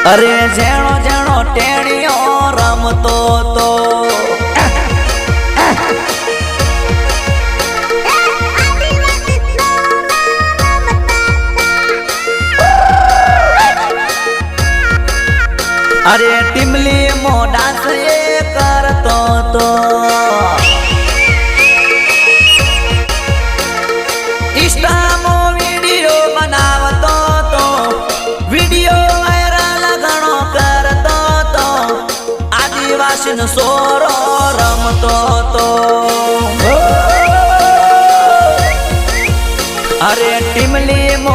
અરે જેણો જેણો ટેણીઓ રમતો તો અરે ટીમલી મો ડાન્સ એ કરતો તો ઇન્સ્ટામો વિડિયો બનાવતો તો વિડિયો વાયરલ ઘણો કરતો તો આદિવાસીનો સોરો રમતો તો અરે ટીમલી મો